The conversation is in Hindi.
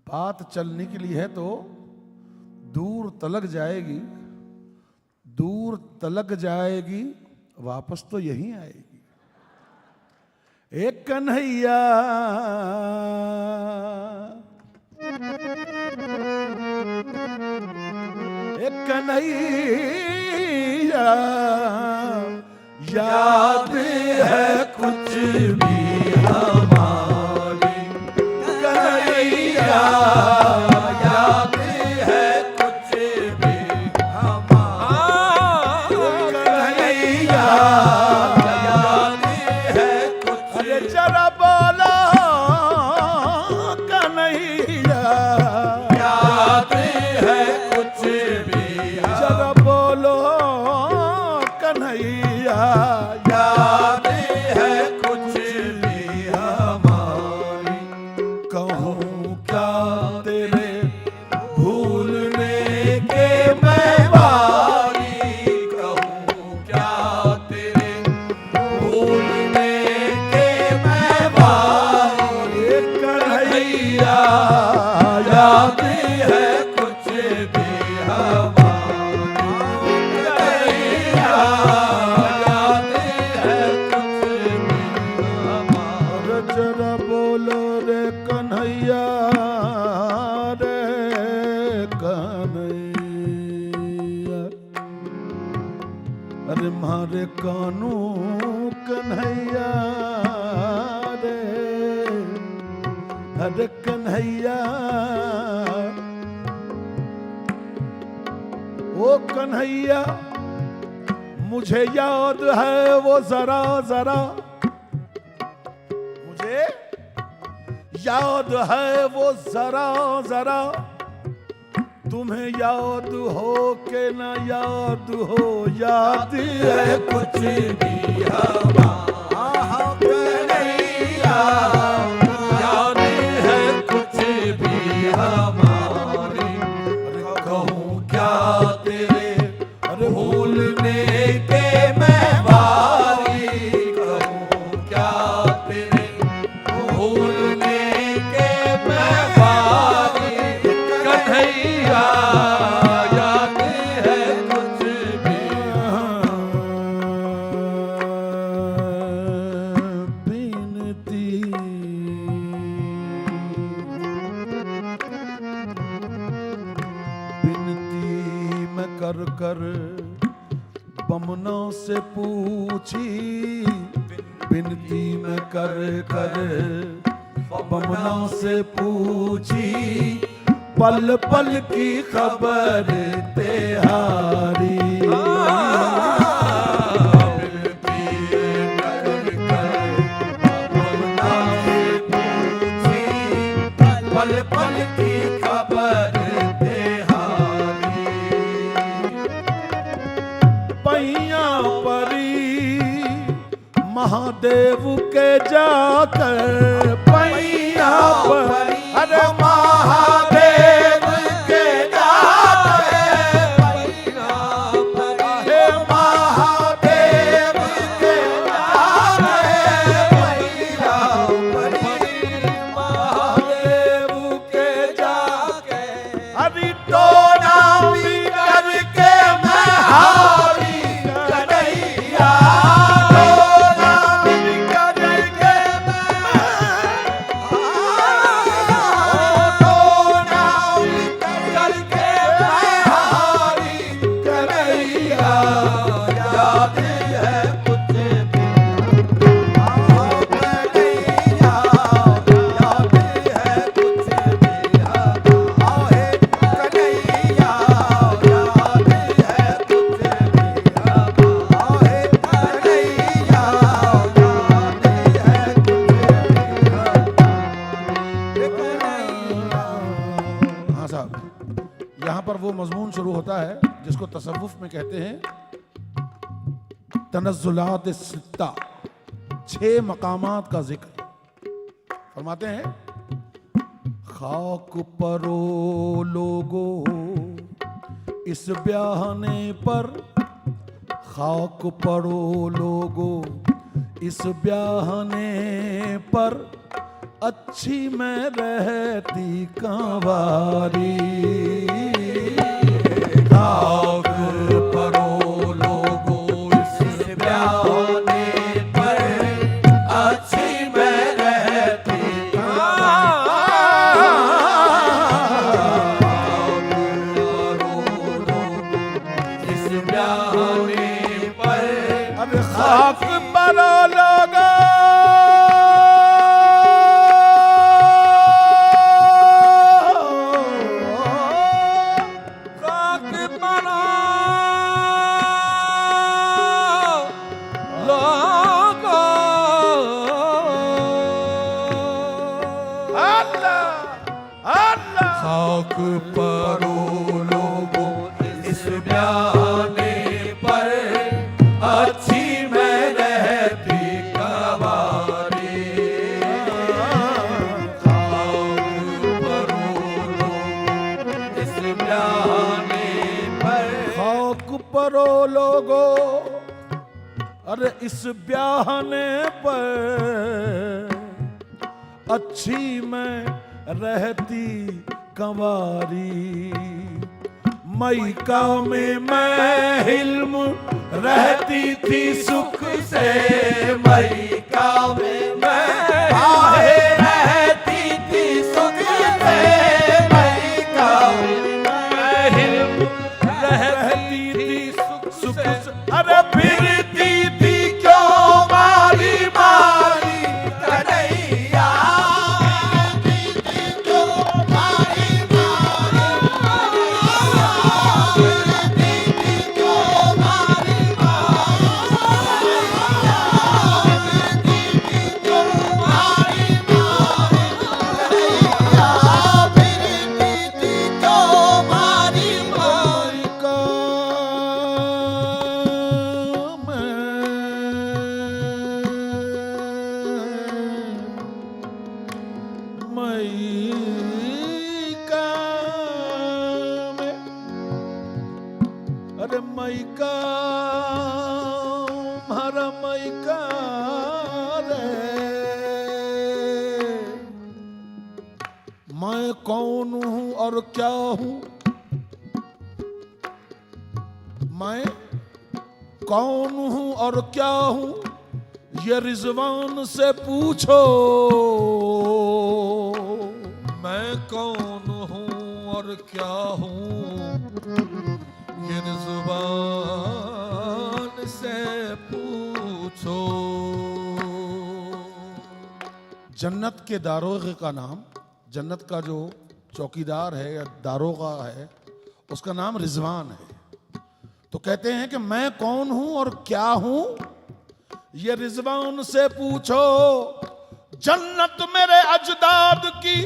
बात चलने के लिए है तो दूर तलक जाएगी, दूर तलक जाएगी, वापस तो यहीं आएगी। एक कन्हैया एक कन्हैया याद है कुछ भी हमारी, कन्हैया याद है कुछ भी हमारी, कन्हैया याद है कुछ। अरे जरा बोलो कन्हैया याद है कुछ भी, जरा बोलो कन्हैया याद है कुछ भी हमारी। कहूँ क्या तेरे भूलने के मैं बारी, कहूँ क्या तेरे भूलने के मैं बारी, कन्हैया याद है कुछ भी हमारी, कन्हैया याद है कुछ भी हमारी। जरा बोलो रे कन्हैया रे कन्हैया, अरे मारे कानू कन्हैया रे, अरे कन्हैया ओ कन्हैया, मुझे याद है वो जरा जरा, मुझे याद है वो जरा जरा, तुम्हें याद हो के न याद हो, याद है कुछ भी हमारा, कन्हैया याद है कुछ भी हमारी। कहूँ क्या तेरे अरे भूलने के मैं बारी, कहूँ क्या तेरे भूलने के मैं बारी, कन्हैया याद है कुछ भी बिनती। बिनती मैं कर कर बमनों से पूछी, बिनती मैं कर कर बमनों से पूछी, पल पल की खबर तेहारी। बिनती कर कर बमनों से पूछी, पल पल की खबर तेहारी। पैया परी महादेव के जाकर, पैया परी अरे महादेव के जाकर, पैया परी महादेव के जाकर, पैया परी महादेव के जाकर, अरे टोना भी करके मैं हारी, कन्हैया टोना भी करके मैं टोना भी करके मैं हारी, कन्हैया याद है कुछ भी, कन्हैया याद है कुछ भी, आहे कन्हैया याद है कुछ भी, आहे कन्हैया याद है कुछ भी। हाँ साहब, यहाँ पर वो मजमून शुरू होता है जिसको तसव्वुफ में कहते हैं तनज़्ज़ुलात सित्ता, 6 मकामात का जिक्र। फरमाते हैं खाक परो लोगो इस ब्याहने पर, खाक परो लोगो इस ब्याहने पर, अच्छी मैं रहती कंवारी। खाक परो लोगो इस ब्याने पर, अच्छी मैं रहती इस ब्याने पर। अब खाक परो लोगो खाक परो लोगो इस ब्याने पर, अच्छी मैं रहती कंवारी। खाक परो लोगो इस ब्याने पर। खाक परो लोगो अरे इस ब्याहने पर, अच्छी मैं रहती कंवारी। मैका में मैं हिल्म रहती थी सुख से, मैका में मैं बाहे रहती थी सुख से। मैका में मैं हिल्म रहती थी सुख से। अरे फिरती थी क्यों मारी मारी कन्हैया। फिरती थी क्यों मारी मारी कन्हैया। फिरती थी क्यों मारी मारी कन्हैया। फिरती थी क्यों मारी मारी कन्हैया। फिरती थी क्यों मारी मारी। अरे मैका हमारा मैका रे, मैं कौन हूं और क्या हूं। मैं कौन हूं और क्या हूं, ये रिजवान से पूछो। मैं कौन हूँ और क्या हूँ, ये ज़ुबान से पूछो। जन्नत के दारोगे का नाम, जन्नत का जो चौकीदार है या दारोगा है, उसका नाम रिजवान है। तो कहते हैं कि मैं कौन हूं और क्या हूं, ये रिजवान से पूछो। जन्नत मेरे अजदाद की